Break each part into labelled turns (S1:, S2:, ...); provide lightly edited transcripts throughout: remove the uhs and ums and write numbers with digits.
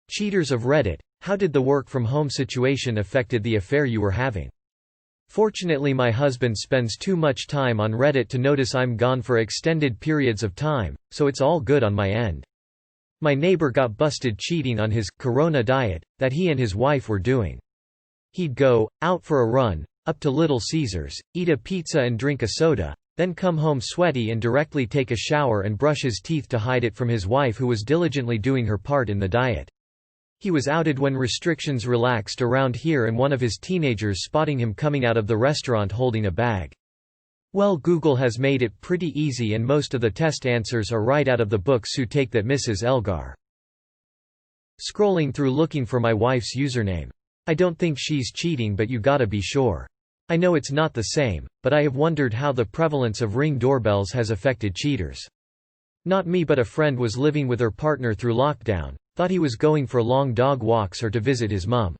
S1: Cheaters of Reddit, how did the work-from-home situation affected the affair you were having? Fortunately my husband spends too much time on Reddit to notice I'm gone for extended periods of time, so it's all good on my end. My neighbor got busted cheating on his Corona diet that he and his wife were doing. He'd go out for a run, up to Little Caesars, eat a pizza and drink a soda, then come home sweaty and directly take a shower and brush his teeth to hide it from his wife who was diligently doing her part in the diet. He was outed when restrictions relaxed around here and one of his teenagers spotting him coming out of the restaurant holding a bag. Well, Google has made it pretty easy and most of the test answers are right out of the books. Who take that, Mrs. Elgar? Scrolling through looking for my wife's username. I don't think she's cheating, but you gotta be sure. I know it's not the same, but I have wondered how the prevalence of Ring doorbells has affected cheaters. Not me, but a friend was living with her partner through lockdown, thought he was going for long dog walks or to visit his mum.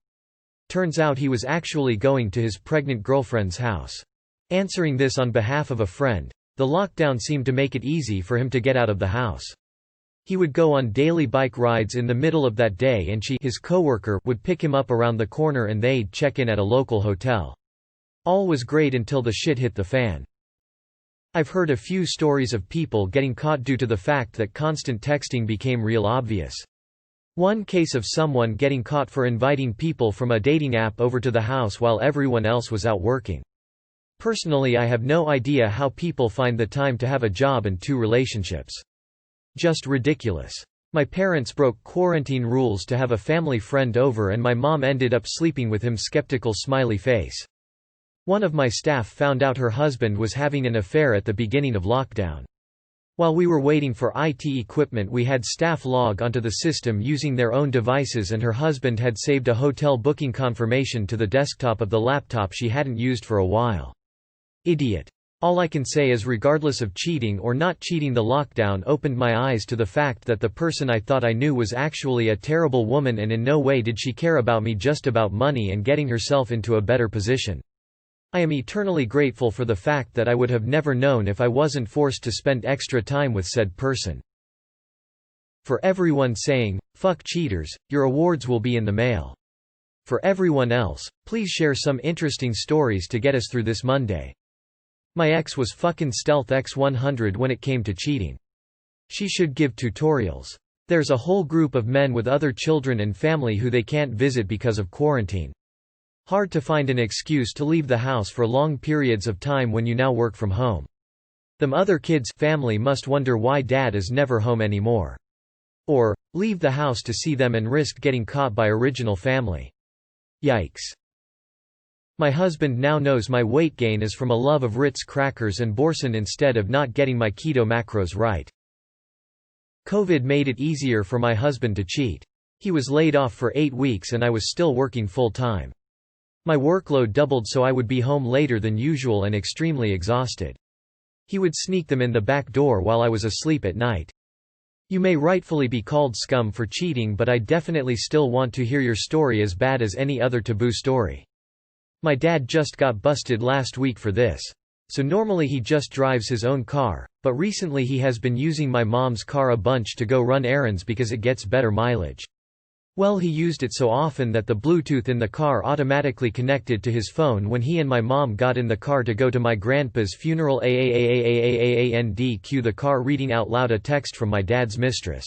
S1: Turns out he was actually going to his pregnant girlfriend's house. Answering this on behalf of a friend, the lockdown seemed to make it easy for him to get out of the house. He would go on daily bike rides in the middle of that day and she, his coworker, would pick him up around the corner and they'd check in at a local hotel. All was great until the shit hit the fan. I've heard a few stories of people getting caught due to the fact that constant texting became real obvious. One case of someone getting caught for inviting people from a dating app over to the house while everyone else was out working. Personally, I have no idea how people find the time to have a job and 2 relationships. Just ridiculous. My parents broke quarantine rules to have a family friend over and my mom ended up sleeping with him. Skeptical smiley face. One of my staff found out her husband was having an affair at the beginning of lockdown. While we were waiting for IT equipment, we had staff log onto the system using their own devices and her husband had saved a hotel booking confirmation to the desktop of the laptop she hadn't used for a while. Idiot. All I can say is, regardless of cheating or not cheating, the lockdown opened my eyes to the fact that the person I thought I knew was actually a terrible woman and in no way did she care about me, just about money and getting herself into a better position. I am eternally grateful for the fact that I would have never known if I wasn't forced to spend extra time with said person. For everyone saying, "Fuck cheaters, your awards will be in the mail." For everyone else, please share some interesting stories to get us through this Monday. My ex was fucking stealth X100 when it came to cheating. She should give tutorials. There's a whole group of men with other children and family who they can't visit because of quarantine. Hard to find an excuse to leave the house for long periods of time when you now work from home. Them other kids' family must wonder why dad is never home anymore. Or, leave the house to see them and risk getting caught by original family. Yikes. My husband now knows my weight gain is from a love of Ritz crackers and Boursin instead of not getting my keto macros right. COVID made it easier for my husband to cheat. He was laid off for 8 weeks and I was still working full-time. My workload doubled so I would be home later than usual and extremely exhausted. He would sneak them in the back door while I was asleep at night. You may rightfully be called scum for cheating, but I definitely still want to hear your story as bad as any other taboo story. My dad just got busted last week for this. So normally he just drives his own car, but recently he has been using my mom's car a bunch to go run errands because it gets better mileage. Well, he used it so often that the Bluetooth in the car automatically connected to his phone when he and my mom got in the car to go to my grandpa's funeral. Cue the car reading out loud a text from my dad's mistress.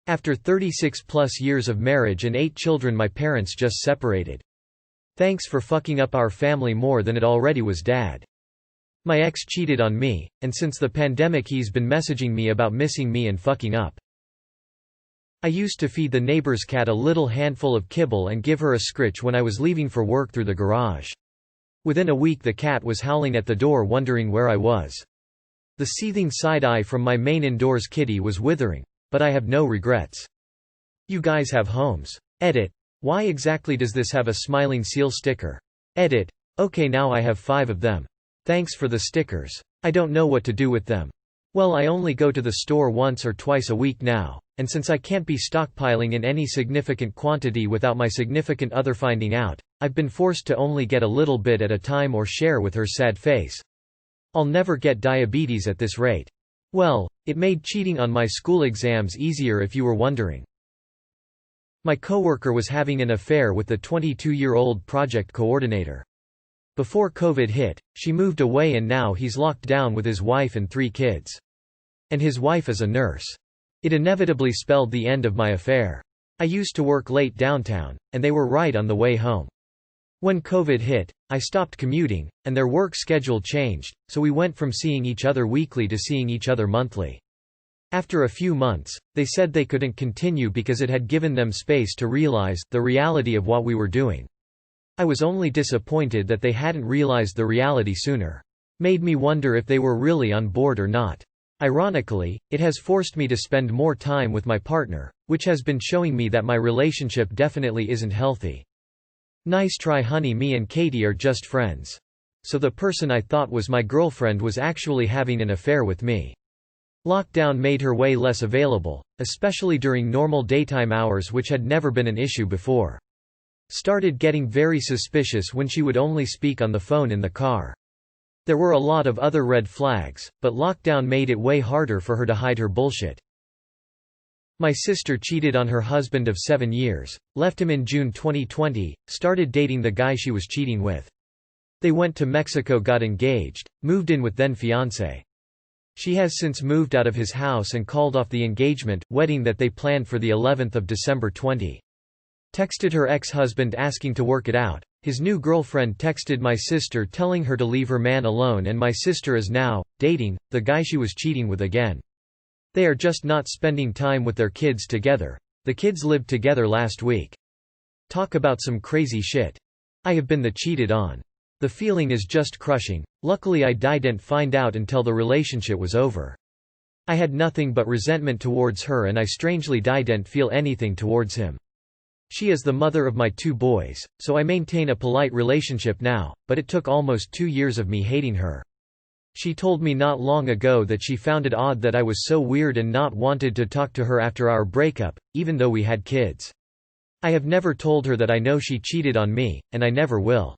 S1: After 36+ years of marriage and 8 children, my parents just separated. Thanks for fucking up our family more than it already was, Dad. My ex cheated on me, and since the pandemic he's been messaging me about missing me and fucking up. I used to feed the neighbor's cat a little handful of kibble and give her a scritch when I was leaving for work through the garage. Within a week the cat was howling at the door wondering where I was. The seething side-eye from my main indoors kitty was withering, but I have no regrets. You guys have homes. Edit. Why exactly does this have a smiling seal sticker? Edit. Okay, now I have 5 of them. Thanks for the stickers. I don't know what to do with them. Well, I only go to the store once or twice a week now, and since I can't be stockpiling in any significant quantity without my significant other finding out, I've been forced to only get a little bit at a time or share with her sad face. I'll never get diabetes at this rate. Well, it made cheating on my school exams easier if you were wondering. My coworker was having an affair with the 22-year-old project coordinator. Before COVID hit, she moved away and now he's locked down with his wife and 3 kids. And his wife is a nurse. It inevitably spelled the end of my affair. I used to work late downtown, and they were right on the way home. When COVID hit, I stopped commuting, and their work schedule changed, so we went from seeing each other weekly to seeing each other monthly. After a few months, they said they couldn't continue because it had given them space to realize the reality of what we were doing. I was only disappointed that they hadn't realized the reality sooner. Made me wonder if they were really on board or not. Ironically, it has forced me to spend more time with my partner, which has been showing me that my relationship definitely isn't healthy. Nice try honey, me and Katie are just friends. So the person I thought was my girlfriend was actually having an affair with me. Lockdown made her way less available, especially during normal daytime hours, which had never been an issue before. Started getting very suspicious when she would only speak on the phone in the car. There were a lot of other red flags, but lockdown made it way harder for her to hide her bullshit. My sister cheated on her husband of 7 years, left him in June 2020, started dating the guy she was cheating with. They went to Mexico, got engaged, moved in with then fiancé. She has since moved out of his house and called off the engagement wedding that they planned for the 11th of December 20. Texted her ex-husband asking to work it out. His new girlfriend texted my sister telling her to leave her man alone, and my sister is now dating the guy she was cheating with again. They are just not spending time with their kids together. The kids lived together last week. Talk about some crazy shit. I have been the cheated on. The feeling is just crushing. Luckily I didn't find out until the relationship was over. I had nothing but resentment towards her, and I strangely didn't feel anything towards him. She is the mother of my 2 boys, so I maintain a polite relationship now, but it took almost 2 years of me hating her. She told me not long ago that she found it odd that I was so weird and not wanted to talk to her after our breakup, even though we had kids. I have never told her that I know she cheated on me, and I never will.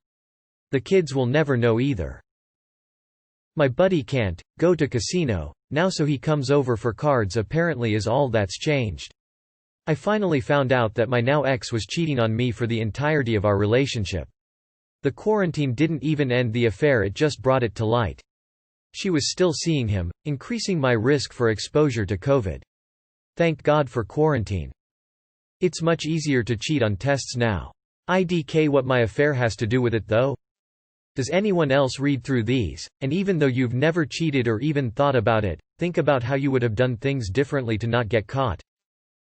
S1: The kids will never know either. My buddy can't go to casino now, so he comes over for cards apparently is all that's changed. I finally found out that my now ex was cheating on me for the entirety of our relationship. The quarantine didn't even end the affair, it just brought it to light. She was still seeing him, increasing my risk for exposure to COVID. Thank God for quarantine. It's much easier to cheat on tests now. IDK, what my affair has to do with it though? Does anyone else read through these, and even though you've never cheated or even thought about it, think about how you would have done things differently to not get caught?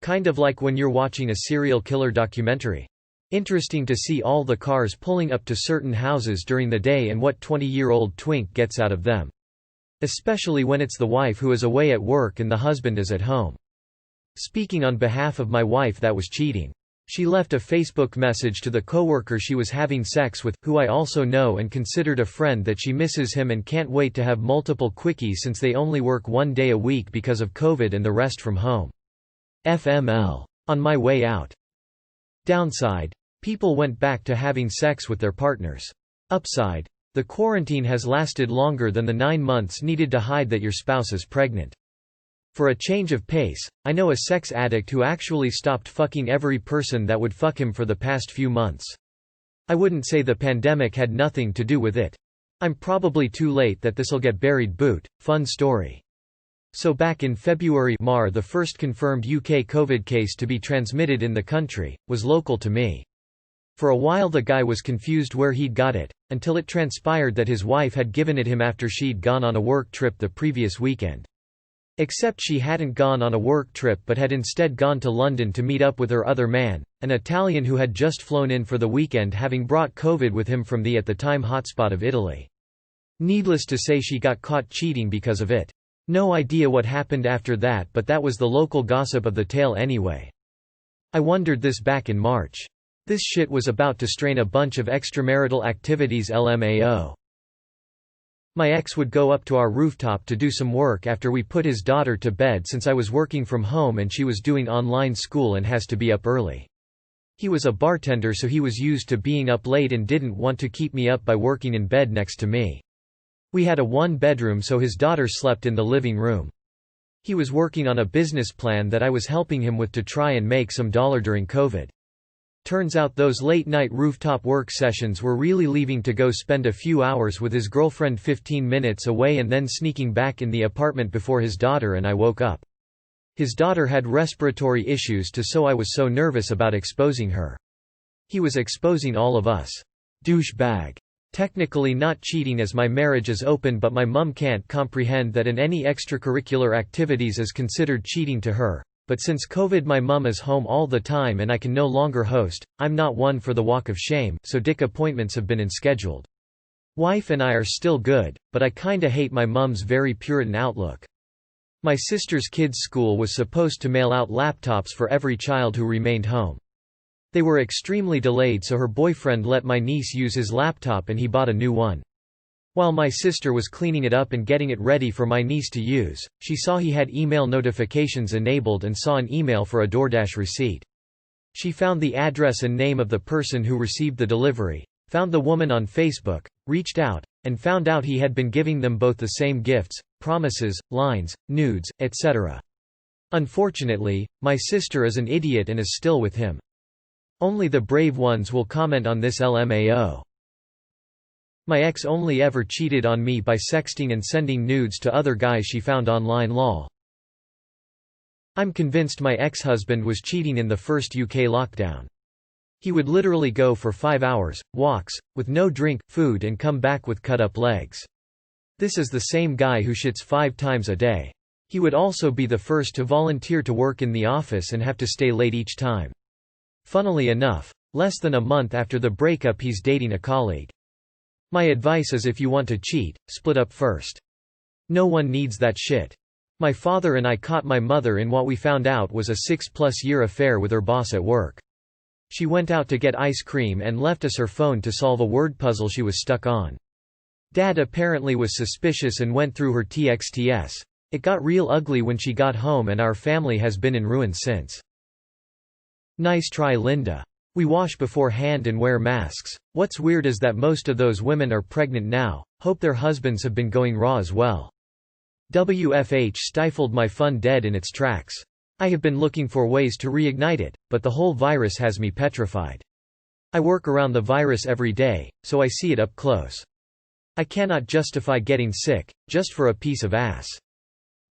S1: Kind of like when you're watching a serial killer documentary. Interesting to see all the cars pulling up to certain houses during the day and what 20-year-old twink gets out of them. Especially when it's the wife who is away at work and the husband is at home. Speaking on behalf of my wife that was cheating. She left a Facebook message to the coworker she was having sex with, who I also know and considered a friend, that she misses him and can't wait to have multiple quickies since they only work 1 day a week because of COVID and the rest from home. FML. On my way out. Downside. People went back to having sex with their partners. Upside. The quarantine has lasted longer than the 9 months needed to hide that your spouse is pregnant. For a change of pace, I know a sex addict who actually stopped fucking every person that would fuck him for the past few months. I wouldn't say the pandemic had nothing to do with it. I'm probably too late that this'll get buried. Boot. Fun story. So back in February, the first confirmed UK COVID case to be transmitted in the country, was local to me. For a while the guy was confused where he'd got it, until it transpired that his wife had given it him after she'd gone on a work trip the previous weekend. Except she hadn't gone on a work trip but had instead gone to London to meet up with her other man, an Italian who had just flown in for the weekend, having brought COVID with him from the at the time hotspot of Italy. Needless to say, she got caught cheating because of it. No idea what happened after that, but that was the local gossip of the tale anyway. I wondered this back in March. This shit was about to strain a bunch of extramarital activities, LMAO. My ex would go up to our rooftop to do some work after we put his daughter to bed, since I was working from home and she was doing online school and has to be up early. He was a bartender, so he was used to being up late and didn't want to keep me up by working in bed next to me. We had a 1-bedroom, so his daughter slept in the living room. He was working on a business plan that I was helping him with to try and make some dollar during COVID. Turns out those late-night rooftop work sessions were really leaving to go spend a few hours with his girlfriend 15 minutes away and then sneaking back in the apartment before his daughter and I woke up. His daughter had respiratory issues too, so I was so nervous about exposing her. He was exposing all of us. Douchebag. Technically not cheating as my marriage is open, but my mum can't comprehend that in any extracurricular activities is considered cheating to her. But since COVID my mum is home all the time and I can no longer host, I'm not one for the walk of shame, so dick appointments have been scheduled. Wife and I are still good, but I kinda hate my mum's very Puritan outlook. My sister's kids' school was supposed to mail out laptops for every child who remained home. They were extremely delayed, so her boyfriend let my niece use his laptop and he bought a new one. While my sister was cleaning it up and getting it ready for my niece to use, she saw he had email notifications enabled and saw an email for a DoorDash receipt. She found the address and name of the person who received the delivery, found the woman on Facebook, reached out, and found out he had been giving them both the same gifts, promises, lines, nudes, etc. Unfortunately, my sister is an idiot and is still with him. Only the brave ones will comment on this LMAO. My ex only ever cheated on me by sexting and sending nudes to other guys she found online lol. I'm convinced my ex-husband was cheating in the first UK lockdown. He would literally go for 5 hours, walks, with no drink, food and come back with cut-up legs. This is the same guy who shits 5 times a day. He would also be the first to volunteer to work in the office and have to stay late each time. Funnily enough, less than a month after the breakup he's dating a colleague. My advice is if you want to cheat, split up first. No one needs that shit. My father and I caught my mother in what we found out was a 6+ year affair with her boss at work. She went out to get ice cream and left us her phone to solve a word puzzle she was stuck on. Dad apparently was suspicious and went through her TXTs. It got real ugly when she got home and our family has been in ruin since. Nice try, Linda. We wash beforehand and wear masks. What's weird is that most of those women are pregnant now. Hope their husbands have been going raw as well. WFH stifled my fun dead in its tracks. I have been looking for ways to reignite it, but the whole virus has me petrified. I work around the virus every day, so I see it up close. I cannot justify getting sick, just for a piece of ass.